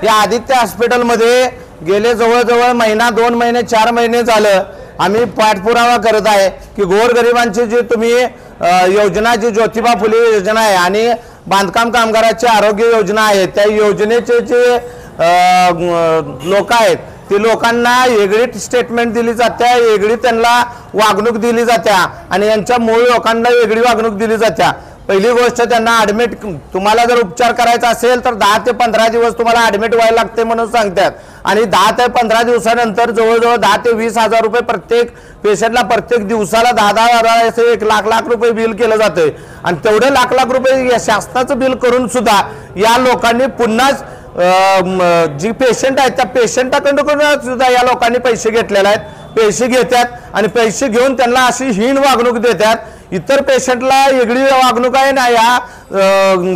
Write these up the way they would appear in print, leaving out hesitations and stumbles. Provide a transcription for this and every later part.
या आदित्य हॉस्पिटलमध्ये गेले जवळजवळ महिना 2 महिने 4 महिने झालं आम्ही पाठपुरावा करत आहे की गोरगरिबांची जी तुम्ही योजना जी ज्योतिबा फुले योजना आहे आणि बांधकाम कामगाराची आरोग्य योजना आहे त्या योजनेचे जे लोक आहेत ती लोकांना वेगळी स्टेटमेंट दिली जाते वेगळी त्यांना वागणूक दिली जाते आणि यांच्या मूळ लोकांना वेगळी वागणूक दिली जाते। पहिली गोष्ट त्यांना ॲडमिट तुम्हाला जर उपचार करायचा असेल तर 10 ते 15 दिवस तुम्हाला ॲडमिट व्हायला लागते म्हणून सांगतात आणि 10 ते 15 दिवसानंतर जवळजवळ 10 ते 20 हजार रुपये प्रत्येक पेशंटला प्रत्येक दिवसाला 10-10 हजार असे 1,00,000 रुपये बिल केलं जाते आणि तेवढे लाख रुपये शासनाचं बिल करून सुद्धा या लोकांनी पुन्हाच जी पेशंट आहेत त्या पेशंटाकडून सुद्धा या लोकांनी पैसे घेतलेले आहेत पैसे घेतात आणि पैसे घेऊन त्यांना अशी हीन वागणूक देतात। इतर पेशंटला वेगळी वागणूक आहे ना या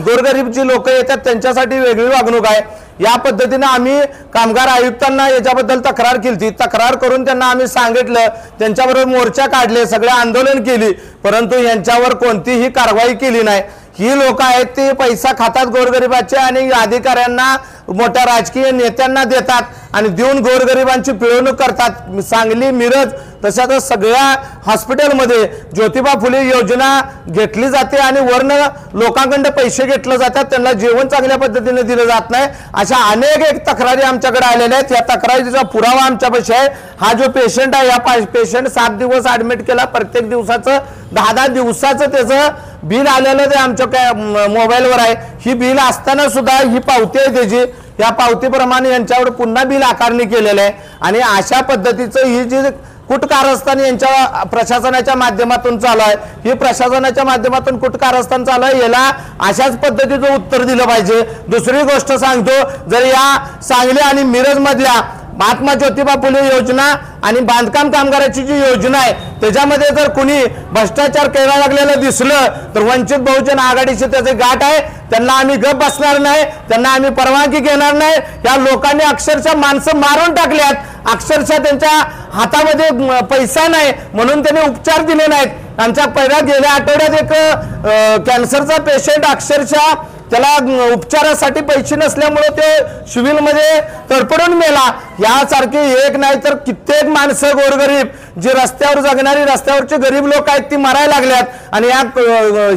गोरगरीब जी लोक येतात त्यांच्यासाठी वेगळी वागणूक आहे। या पद्धतीने आम्ही कामगार आयुक्तांना याच्याबद्दल तक्रार केली तक्रार करून त्यांना आम्ही सांगितलं त्यांच्याबरोबर मोर्चा काढले सगळे आंदोलन केली परंतु यांच्यावर कोणतीही कारवाई केली नाही। ही लोक आहेत ते पैसा खातात गोरगरिबाचे आणि अधिकाऱ्यांना मोठ्या राजकीय नेत्यांना देतात आणि देऊन गोरगरिबांची पिळवणूक करतात। सांगली मिरज तशाच सगळ्या हॉस्पिटलमध्ये ज्योतिबा फुले योजना घेतली जाते आणि वर्ण लोकांकडे पैसे घेतले जातात त्यांना जेवण चांगल्या पद्धतीने दिलं जात नाही। अशा अनेक तक्रारी आमच्याकडे आलेल्या आहेत। या तक्रारीचा पुरावा आमच्यापाशी आहे। हा जो पेशंट आहे या पेशंट 7 दिवस ॲडमिट केला प्रत्येक दिवसाचं 10-10 दिवसाचं त्याचं बिल आलेलं ते आमच्या मोबाईलवर आहे। ही बिल असताना सुद्धा ही पावती आहे त्याची या पावतीप्रमाणे यांच्यावर पुन्हा बिल आकारणी केलेलं आहे आणि अशा पद्धतीचं ही जी कुटकारस्थान यांच्या प्रशासनाच्या माध्यमातून चालू आहे ही प्रशासनाच्या माध्यमातून कुटकारस्थान चालू आहे याला अशाच पद्धतीचं उत्तर दिलं पाहिजे। दुसरी गोष्ट सांगतो जर या सांगली आणि मिरज मधल्या महात्मा ज्योतिबा फुले योजना आणि बांधकाम कामगाराची जी योजना आहे त्याच्यामध्ये जर कुणी भ्रष्टाचार करायला लागलेलं दिसलं तर वंचित बहुजन आघाडीचे त्याचे गाठ आहे त्यांना आम्ही गप बसणार नाही त्यांना आम्ही परवानगी घेणार नाही। या लोकांनी अक्षरशः माणसं मारून टाकल्यात अक्षरशः त्यांच्या हातामध्ये पैसा नाही म्हणून त्यांनी उपचार दिले नाहीत। आमच्या पहिल्या गेल्या आठवड्यात एक कॅन्सरचा पेशंट अक्षरशः त्याला उपचारासाठी पैसे नसल्यामुळे ते सिव्हिलमध्ये तडफडून मेला। यासारखे एक नाही तर कित्येक माणसं गोरगरीब जे रस्त्यावर जगणारी रस्त्यावरचे गरीब लोक आहेत ती मरायला लागल्यात आणि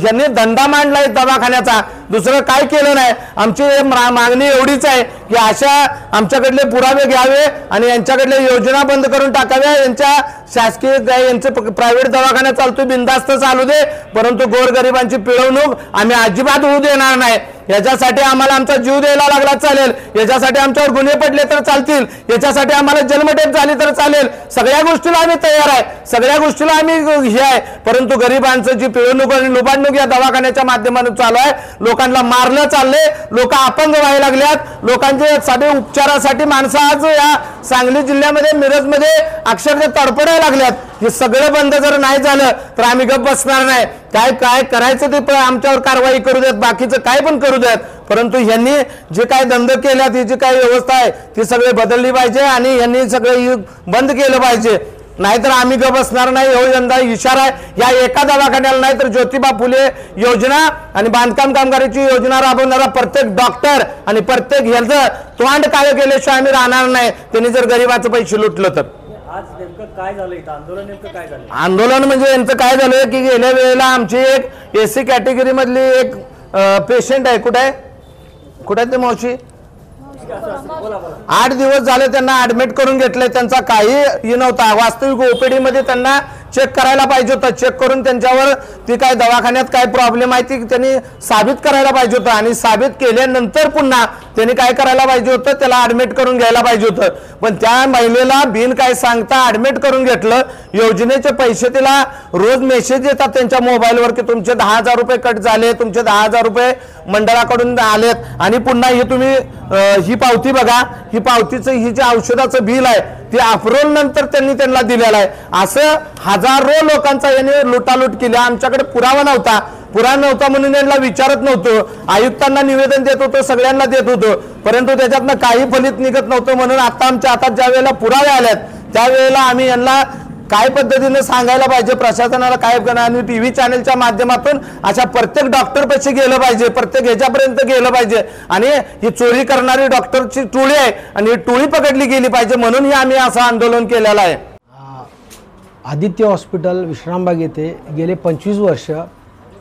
यांनी धंदा मांडलाय दवाखान्याचा दुसरं काय केलं नाही। आमची मागणी एवढीच आहे की अशा आमच्याकडले पुरावे घ्यावे आणि यांच्याकडले योजना बंद करून टाकाव्या। यांच्या शासकीय यांचं प्रायव्हेट दवाखाना चालतो बिनधास्त चालू दे परंतु गोरगरिबांची पिळवणूक आम्ही अजिबात होऊ देणार नाही। याच्यासाठी आम्हाला आमचा जीव द्यायला लागला चालेल याच्यासाठी आमच्यावर गुन्हे पडले तर चालतील याच्यासाठी आम्हाला जन्मठेप झाली तर चालेल सगळ्या गोष्टीला आम्ही तयार आहे सगळ्या गोष्टीला आम्ही हे आहे परंतु गरिबांचं जी पिळवणूक आणि लुबाडणूक या दवाखान्याच्या माध्यमातून चालू आहे लोकांना मारलं चाललंय लोक अपंग व्हायला लागल्यात लोकांचे साधे उपचारासाठी माणसं आज या सांगली जिल्ह्यामध्ये मिरजमध्ये अक्षरशः तडफडायला लागल्यात। हे सगळं बंद जर नाही झालं तर आम्ही गप्प बसणार नाही। काय करायचं ते आमच्यावर कारवाई करू देत बाकीचं काय पण करू देत परंतु यांनी जे काय धंद केल्यात ही जी काय व्यवस्था आहे ती सगळे बदलली पाहिजे आणि यांनी सगळं बंद केलं पाहिजे नाहीतर आम्ही गप्प बसणार नाही। हो यंदा इशारा आहे या एका दवाखान्याला नाही तर ज्योतिबा फुले योजना आणि बांधकाम कामगाराची योजना राबवणारा प्रत्येक डॉक्टर आणि प्रत्येक ह्याचं तोंड काळं केल्याशिवाय आम्ही राहणार नाही त्यांनी जर गरिबाचं पैसे लुटलं तर। आज नेमकं काय झालं इथं आंदोलन नेमकं काय झालं? आंदोलन म्हणजे यांचं काय झालं की गेल्या वेळेला आमची एक एसी कॅटेगरी मधली एक पेशंट आहे कुठे आहे ते मावशी 8 दिवस झाले त्यांना ऍडमिट करून घेतले त्यांचा काही नव्हता वास्तविक ओपीडी मध्ये त्यांना चेक करायला पाहिजे होतं चेक करून त्यांच्यावर ती काय दवाखान्यात काय प्रॉब्लेम आहे ती त्यांनी साबित करायला पाहिजे होतं आणि साबित केल्यानंतर पुन्हा त्यांनी काय करायला पाहिजे होतं त्याला ऍडमिट करून घ्यायला पाहिजे होतं पण त्या महिलेला बिन काय सांगता ऍडमिट करून घेतलं। योजनेचे पैसे तिला रोज मेसेज येतात त्यांच्या मोबाईलवर की तुमचे 10,000 रुपये कट झाले तुमचे 10,000 रुपये मंडळाकडून आलेत आणि पुन्हा हे तुम्ही ही पावती बघा ही पावतीचं ही जे औषधाचं बिल आहे ते अप्रूव्हल नंतर त्यांनी त्यांना दिलेलं आहे। असं हजारो लोकांचा याने लुटालूट केली। आमच्याकडे पुरावा नव्हता म्हणून यांना विचारत नव्हतो आयुक्तांना निवेदन देत होतो सगळ्यांना देत होतो परंतु त्याच्यातनं काही फलित निघत नव्हतं म्हणून आता आमच्या हातात ज्या वेळेला पुरावे आलेत त्यावेळेला आम्ही यांना काय पद्धतीने सांगायला पाहिजे प्रशासनाला, काय करणार, आणि TV चॅनलच्या माध्यमातून अशा प्रत्येक डॉक्टरपाशी गेलं पाहिजे, प्रत्येक ह्याच्यापर्यंत गेलं पाहिजे आणि ही चोरी करणारी डॉक्टरची टोळी आहे आणि ही टोळी पकडली गेली पाहिजे, म्हणून आम्ही असं आंदोलन केलेलं आहे. आदित्य हॉस्पिटल विश्रामबाग येथे गेले 25 वर्ष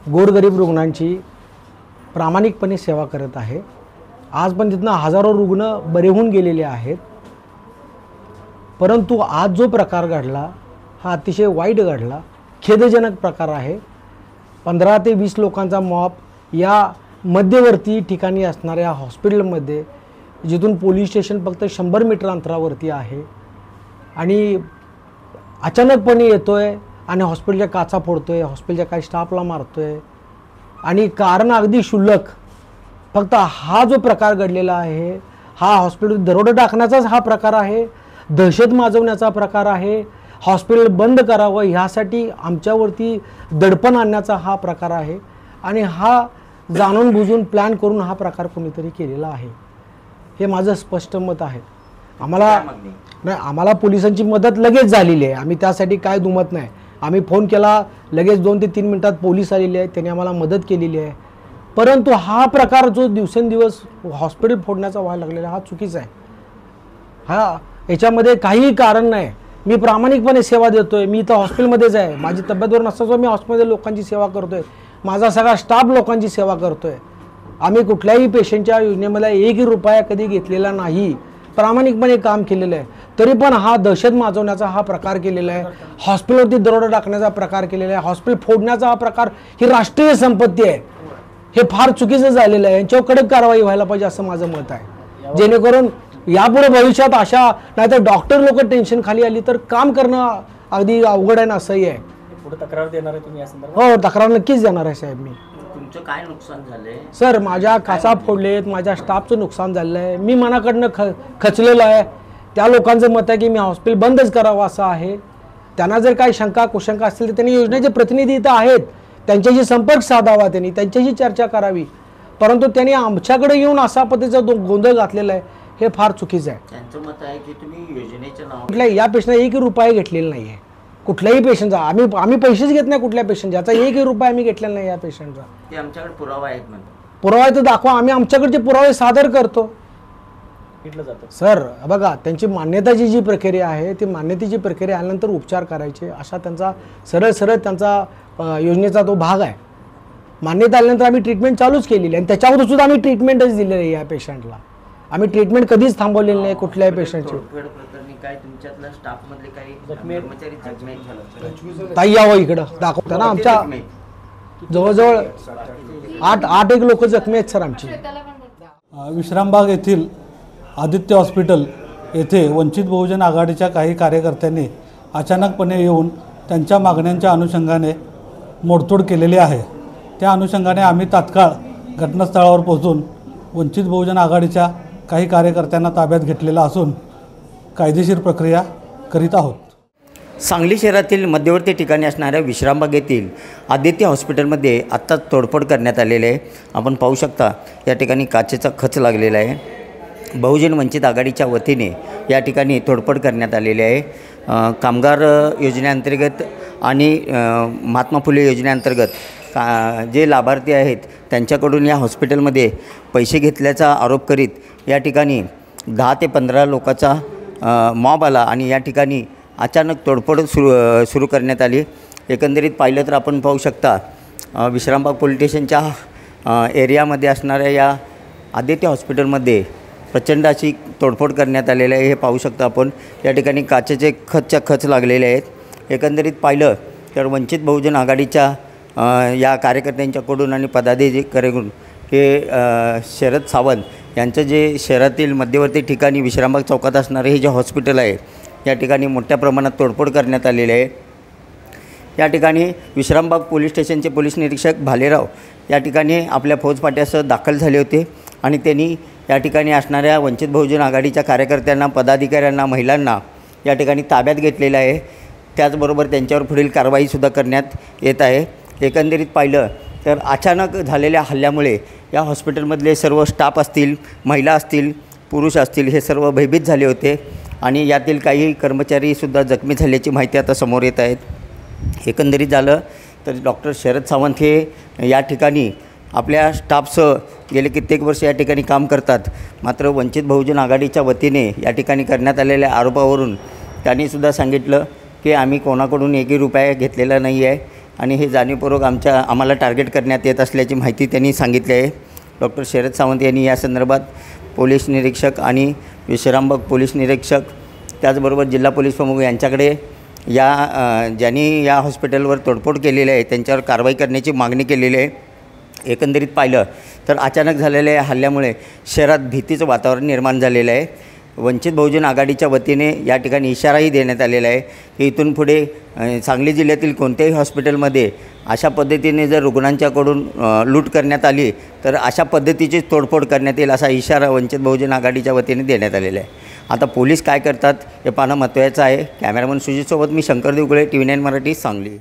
गोरगरीब रुग्णांची प्रामाणिकपणे सेवा करत आहे. आज पण तिथनं हजारो रुग्ण बरे होऊन गेलेले आहेत. परंतु आज जो प्रकार घडला हा अतिशय वाईट घडला, खेदजनक प्रकार आहे. 15 ते 20 लोकांचा मॉब या मध्यवर्ती ठिकाणी असणाऱ्या हॉस्पिटलमध्ये, जिथून पोलीस स्टेशन फक्त 100 मीटर अंतरावरती आहे, आणि अचानकपणे येतोय आणि हॉस्पिटलच्या काचा फोडतोय, हॉस्पिटलच्या काही स्टाफला मारतोय, आणि कारण अगदी क्षुल्लक. फक्त हा जो प्रकार घडलेला आहे हा हॉस्पिटल दरोडा टाकण्याचाच हा प्रकार आहे, दहशत माजवण्याचा प्रकार आहे, हॉस्पिटल बंद करावं ह्यासाठी आमच्यावरती दडपण आणण्याचा हा प्रकार आहे. आणि हा जाणून बुजून प्लॅन करून हा प्रकार कोणीतरी केलेला आहे, हे माझं स्पष्ट मत आहे. आम्हाला पोलिसांची मदत लगेच झालेली आहे, आम्ही त्यासाठी काय दुमत नाही. आम्ही फोन केला, लगेच 2 ते 3 मिनिटात पोलीस आलेले आहेत, त्यांनी आम्हाला मदत केलेली आहे. परंतु हा प्रकार जो दिवसेंदिवस हॉस्पिटल फोडण्याचा व्हायला लागलेला हा चुकीचा आहे. याच्यामध्ये काहीही कारण नाही. मी प्रामाणिकपणे सेवा देतोय, मी इथं हॉस्पिटलमध्येच आहे, माझी तब्येतवर नसताना मी हॉस्पिटलमध्ये लोकांची सेवा करतोय, माझा सगळा स्टाफ लोकांची सेवा करतोय. आम्ही कुठल्याही पेशंटच्या योजनेमध्ये 1 रुपया कधी घेतलेला नाही, प्रामाणिकपणे काम केलेलं आहे. तरी पण हा दहशत माजवण्याचा हा प्रकार केलेला आहे, हॉस्पिटलवरती दरोडा टाकण्याचा प्रकार केलेला आहे, हॉस्पिटल फोडण्याचा हा प्रकार, ही राष्ट्रीय संपत्ती आहे. हे फार चुकीचं झालेलं आहे. यांच्यावर कडक कारवाई व्हायला पाहिजे असं माझं मत आहे, जेणेकरून यापुढे भविष्यात अशा नाहीतर डॉक्टर लोक टेन्शन खाली आली तर काम करणं अगदी अवघड आहे ना, असंही आहे. पुढे तक्रार देणार आहे तुम्ही या संदर्भात? हो, तक्रार नक्कीच देणार आहे साहेब. मी तुमचं काय नुकसान झालंय? सर, माझ्या काचा फोडलेत, माझ्या स्टाफचं नुकसान झालेलं आहे, मी मनाकडनं खचलेलं आहे. त्या लोकांचं मत आहे की मी हॉस्पिटल बंदच करावं असं आहे. त्यांना जर काही शंका कुशंका असतील तर त्यांनी योजनेचे प्रतिनिधी इथं आहेत, त्यांच्याशी संपर्क साधावा, त्यांनी त्यांच्याशी चर्चा करावी. परंतु त्यांनी आमच्याकडे येऊन असा पद्धतीचा गोंधळ घातलेला आहे, हे फार चुकीचं आहे. त्यांचं मत आहे की तुम्ही योजनेच्या नावावर कुठल्याही या पेशंटला 1 रुपया घेतलेला नाही आहे, कुठल्याही पेशंटचा. आम्ही पैसेच घेत नाही कुठल्या पेशंटचा, याचा 1 रुपया आम्ही घेतलेला नाही या पेशंटचा. ते आमच्याकडे पुरावा आहेत म्हणतात. पुरावा तर दाखवा, आम्ही आमच्याकडचे पुरावे सादर करतो. भेटलं जातं. सर बघा, त्यांची मान्यताची जी प्रक्रिया आहे ती मान्यतेची प्रक्रिया आल्यानंतर उपचार करायचे असा त्यांचा सरळ त्यांचा योजनेचा तो भाग आहे. मान्यता आल्यानंतर आम्ही ट्रीटमेंट चालूच केलेली आहे आणि त्याच्यावर सुद्धा आम्ही ट्रीटमेंटच दिलेली आहे. या पेशंटला आम्ही ट्रीटमेंट कधीच थांबवलेली नाही कुठल्याही पेशंटची. प्रकरणी काय तुमच्यातल्या स्टाफ मधले काही कर्मचारी जखमी झाले? ताई यावं इकडं दाखवता ना. आमच्या जवळजवळ 8 लोक जखमी आहेत सर आमची. विश्रामबाग येथील आदित्य हॉस्पिटल येथे वंचित बहुजन आघाडीच्या काही कार्यकर्त्यांनी अचानकपणे येऊन त्यांच्या मागण्यांच्या अनुषंगाने मोडतोड केलेली आहे. त्या अनुषंगाने आम्ही तात्काळ घटनास्थळावर पोहोचून वंचित बहुजन आघाडीच्या काही कार्यकर्त्यांना ताब्यात घेतलेला असून कायदेशीर प्रक्रिया करीत आहोत. सांगली शहरातील मध्यवर्ती ठिकाणी असणाऱ्या विश्रामबाग येथील आदित्य हॉस्पिटलमध्ये आत्ताच तोडफोड करण्यात आलेली आहे. आपण पाहू शकता या ठिकाणी काचेचा खच लागलेला आहे. बहुजन वंचित आघाडीच्या वतीने या ठिकाणी तोडफोड करण्यात आलेली आहे. कामगार योजनेअंतर्गत आणि महात्मा फुले योजनेअंतर्गत जे लाभार्थी आहेत त्यांच्याकडून या हॉस्पिटलमध्ये पैसे घेतल्याचा आरोप करीत या ठिकाणी 10 ते 15 लोकांचा मॉब आला आणि या ठिकाणी अचानक तोडफोड सुरू करण्यात आली. एकंदरीत पाहिलं तर आपण पाहू शकता विश्रामबाग पोलीस स्टेशनच्या एरियामध्ये असणाऱ्या या आदित्य हॉस्पिटलमध्ये प्रचंड अशी तोडफोड करण्यात आलेली आहे. हे पाहू शकता आपण. या ठिकाणी काचेचे खच लागलेले आहेत. एकंदरीत पाहिलं तर वंचित बहुजन आघाडीच्या या कार्यकर्त्यांच्याकडून आणि पदाधिकाऱ्यांकडून हे शरद सावंत यांचं जे शहरातील मध्यवर्ती ठिकाणी विश्रामबाग चौकात असणारे हे जे हॉस्पिटल आहे या ठिकाणी मोठ्या प्रमाणात तोडफोड करण्यात आलेली आहे. या ठिकाणी विश्रामबाग पोलीस स्टेशनचे पोलीस निरीक्षक भालेराव या ठिकाणी आपल्या फौजफाट्यासह दाखल झाले होते आणि त्यांनी या ठिकाणी असणाऱ्या वंचित बहुजन आघाडीच्या कार्यकर्त्यांना, पदाधिकाऱ्यांना, महिलांना या ठिकाणी ताब्यात घेतलेलं आहे. त्याचबरोबर त्यांच्यावर पुढील कारवाईसुद्धा करण्यात येत आहे. एकंदरीत पाहिलं तर अचानक झालेल्या हल्ल्यामुळे या हॉस्पिटलमधले सर्व स्टाफ असतील, महिला असतील, पुरुष असतील हे सर्व भयभीत झाले होते आणि यातील काही कर्मचारीसुद्धा जखमी झाल्याची माहिती आता समोर येत आहेत। एकंदरीत झालं तर डॉक्टर शरद सावंत हे या ठिकाणी आपल्या स्टाफसह गेले कित्येक वर्ष या ठिकाणी काम करतात। मात्र वंचित बहुजन आघाडीच्या वतीने या ठिकाणी करण्यात आलेल्या आरोपावरून त्यांनीसुद्धा सांगितलं की आम्ही कोणाकडून एकही रुपया घेतलेला नाही आहे आणि हे जाणीवपूर्वक आम्हाला टार्गेट करण्यात येत असल्याची माहिती त्यांनी सांगितली आहे। डॉक्टर शरद सावंत यांनी या संदर्भात पोलीस निरीक्षक आणि विश्रामबाग पोलीस निरीक्षक त्याचबरोबर जिल्हा पोलीस प्रमुख यांच्याकडे ज्यांनी या हॉस्पिटलवर तोडफोड केलेली आहे त्यांच्यावर कारवाई करण्याची मागणी केलेली आहे। एकंदरीत पाहिलं तर अचानक झालेल्या हल्ल्यामुळे शहरात भीतीचं वातावरण निर्माण झालेलं आहे। वंचित बहुजन आघाडीच्या वतीने या ठिकाणी इशाराही देण्यात आलेला आहे की इथून पुढे सांगली जिल्ह्यातील कोणत्याही हॉस्पिटलमध्ये अशा पद्धतीने जर रुग्णांच्याकडून लूट करण्यात आली तर अशा पद्धतीची तोडफोड करण्यात येईल असा इशारा वंचित बहुजन आघाडीच्या वतीने देण्यात आलेला आहे। आता पोलीस काय करतात हे पाहणं महत्त्वाचं आहे। कॅमेरामन सुजितसोबत मी शंकर देवगुळे, TV9 मराठी, सांगली।